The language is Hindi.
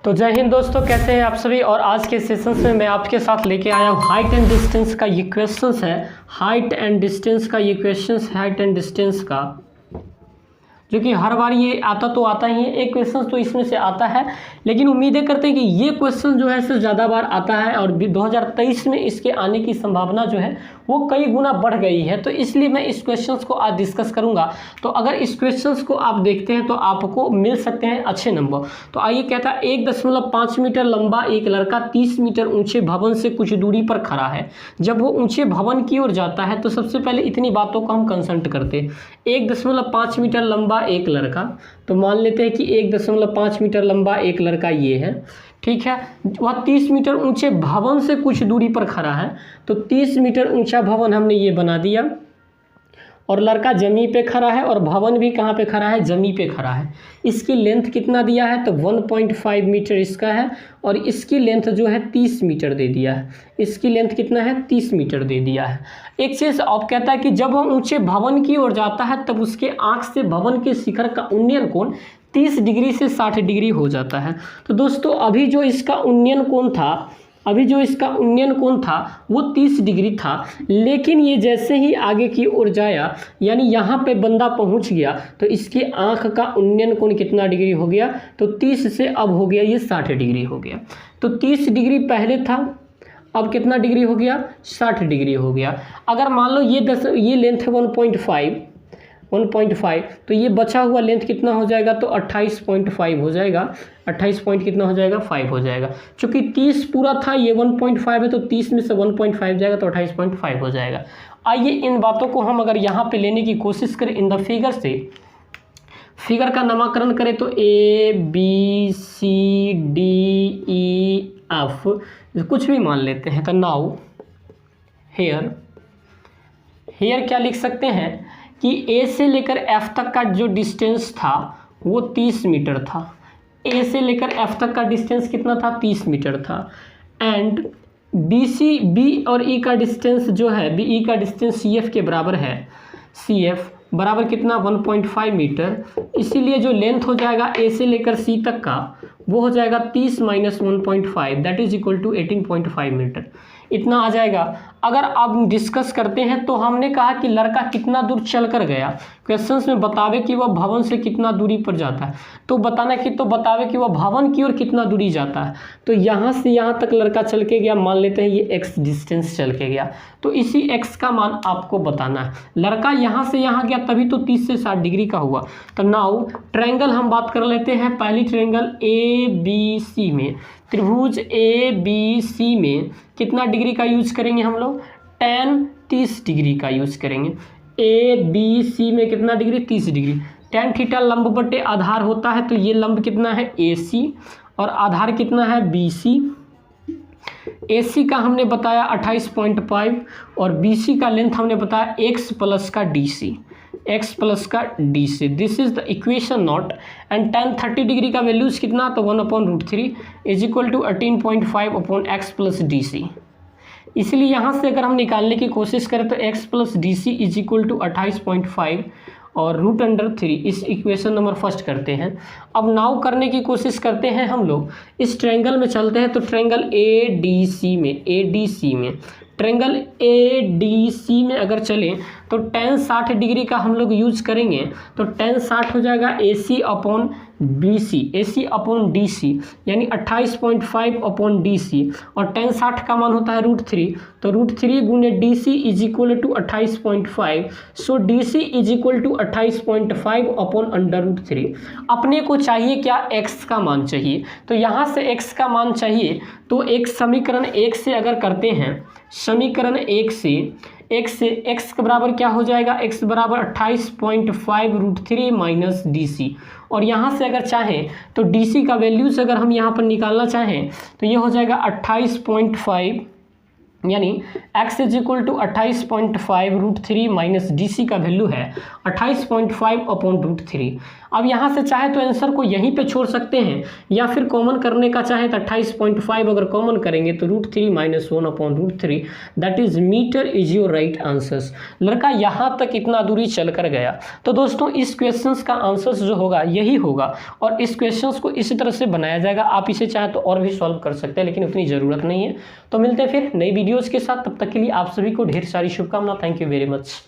तो जय हिंद दोस्तों, कैसे हैं आप सभी। और आज के सेशंस में मैं आपके साथ लेके आया हूँ हाइट एंड डिस्टेंस का ये क्वेश्चंस है। हाइट एंड डिस्टेंस का जो कि हर बार ये आता तो आता ही है, एक क्वेश्चन तो इसमें से आता है, लेकिन उम्मीदें करते हैं कि ये क्वेश्चन जो है इससे ज़्यादा बार आता है और 2023 में इसके आने की संभावना जो है वो कई गुना बढ़ गई है। तो इसलिए मैं इस क्वेश्चंस को आज डिस्कस करूंगा। तो अगर इस क्वेश्चंस को आप देखते हैं तो आपको मिल सकते हैं अच्छे नंबर। तो आइए, कहता है 1.5 मीटर लंबा एक लड़का 30 मीटर ऊंचे भवन से कुछ दूरी पर खड़ा है। जब वो ऊंचे भवन की ओर जाता है तो सबसे पहले इतनी बातों को हम कंसल्ट करते हैं। 1.5 मीटर लंबा एक लड़का, तो मान लेते हैं कि 1.5 मीटर लंबा एक लड़का ये है, ठीक है। वह 30 मीटर ऊंचे भवन से कुछ दूरी पर खड़ा है। तो 30 मीटर ऊंचा भवन हमने ये बना दिया और लड़का जमीन पे खड़ा है और भवन भी कहाँ पे खड़ा है, जमीन पे खड़ा है। इसकी लेंथ कितना दिया है, तो 1.5 मीटर इसका है और इसकी लेंथ जो है 30 मीटर दे दिया है। इसकी लेंथ कितना है, 30 मीटर दे दिया है। एक चीज़ अब कहता है कि जब वह ऊंचे भवन की ओर जाता है तब उसके आँख से भवन के शिखर का उन्नयन कोण 30 डिग्री से 60 डिग्री हो जाता है। तो दोस्तों अभी जो इसका उन्नयन कोण था वो 30 डिग्री था, लेकिन ये जैसे ही आगे की ओर जाया, यानी यहाँ पे बंदा पहुँच गया, तो इसकी आँख का उन्नयन कोण कितना डिग्री हो गया, तो 30 से अब हो गया ये 60 डिग्री हो गया। तो 30 डिग्री पहले था, अब कितना डिग्री हो गया, 60 डिग्री हो गया। अगर मान लो ये लेंथ है 1.5, तो ये बचा हुआ लेंथ कितना हो जाएगा, तो 28.5 हो जाएगा। 28 पॉइंट कितना हो जाएगा, 5 हो जाएगा। चूंकि 30 पूरा था, ये 1.5 है, तो 30 में से 1.5 जाएगा तो 28.5 हो जाएगा। आइए इन बातों को हम अगर यहाँ पे लेने की कोशिश करें इन द फिगर से, फिगर का नामकरण करें तो ABCDEF कुछ भी मान लेते हैं। तो नाउ हेयर क्या लिख सकते हैं कि A से लेकर F तक का जो डिस्टेंस था वो 30 मीटर था। A से लेकर F तक का डिस्टेंस कितना था, 30 मीटर था। एंड B और E का डिस्टेंस जो है, BE का डिस्टेंस CF के बराबर है। CF बराबर कितना, 1.5 मीटर। इसीलिए जो लेंथ हो जाएगा A से लेकर C तक का वो हो जाएगा 30 - 1.5 that is equal to 18.5 metre. इतना आ जाएगा। अगर आप डिस्कस करते हैं तो हमने कहा कि लड़का कितना दूर चल कर गया, क्वेश्चंस में बतावे कि वह भवन से कितना दूरी पर जाता है, तो बतावे कि वह भवन की ओर कितना दूरी जाता है। तो यहाँ से यहाँ तक लड़का चल के गया, मान लेते हैं ये x डिस्टेंस चल के गया, तो इसी x का मान आपको बताना है। लड़का यहाँ से यहाँ गया तभी तो 30 से 60 डिग्री का हुआ। तो नाउ ट्रायंगल हम बात कर लेते हैं। पहली ट्रायंगल ABC में, त्रिभुज ABC में कितना डिग्री का यूज करेंगे हम लोग, tan 30 डिग्री का यूज करेंगे। ABC में कितना डिग्री, 30 डिग्री। tan थीटा लंब बटे आधार होता है, तो ये लंब कितना है AC और आधार कितना है BC। AC का हमने बताया 28.5 और BC का लेंथ हमने बताया x प्लस का DC। This is the equation not. And tan 30 degree का वैल्यूज कितना, तो 1/√3 is equal to 18.5 upon x plus DC। इसलिए यहाँ से अगर हम निकालने की कोशिश करें तो x plus DC is equal to 28.5 और √3। इस इक्वेशन नंबर फर्स्ट करते हैं। अब नाउ करने की कोशिश करते हैं हम लोग, इस ट्रायंगल में चलते हैं। तो ट्रायंगल ADC में ट्रायंगल ADC में अगर चलें तो tan 60 डिग्री का हम लोग यूज करेंगे। तो tan 60 हो जाएगा AC अपॉन DC, यानी 28.5 अपॉन DC और tan 60 का मान होता है √3, तो √3 गुने DC is equal to 28.5। So DC is equal to 28.5 upon √3। अपने को चाहिए क्या, x का मान चाहिए। तो यहाँ से x का मान चाहिए, तो एक समीकरण 1 से अगर करते हैं, समीकरण 1 से x के बराबर क्या हो जाएगा, x बराबर 28.5 √3 माइनस DC। और यहाँ से अगर चाहें तो DC का वैल्यूज अगर हम यहाँ पर निकालना चाहें तो ये हो जाएगा 28.5, यानी x is equal to 28.5 √3 minus DC का वैल्यू है 28.5 अपॉन √3। अब यहाँ से चाहे तो आंसर को यहीं पे छोड़ सकते हैं, या फिर कॉमन करने का चाहे तो 28.5 अगर कॉमन करेंगे तो √3 - 1/√3 that is metre is your right answers. लड़का यहाँ तक इतना दूरी चल कर गया। तो दोस्तों इस क्वेश्चंस का आंसर्स जो होगा यही होगा, और इस क्वेश्चंस को इसी तरह से बनाया जाएगा। आप इसे चाहे तो और भी सॉल्व कर सकते हैं, लेकिन उतनी ज़रूरत नहीं है। तो मिलते हैं फिर नई वीडियोज़ के साथ, तब तक के लिए आप सभी को ढेर सारी शुभकामनाएं। Thank you very much.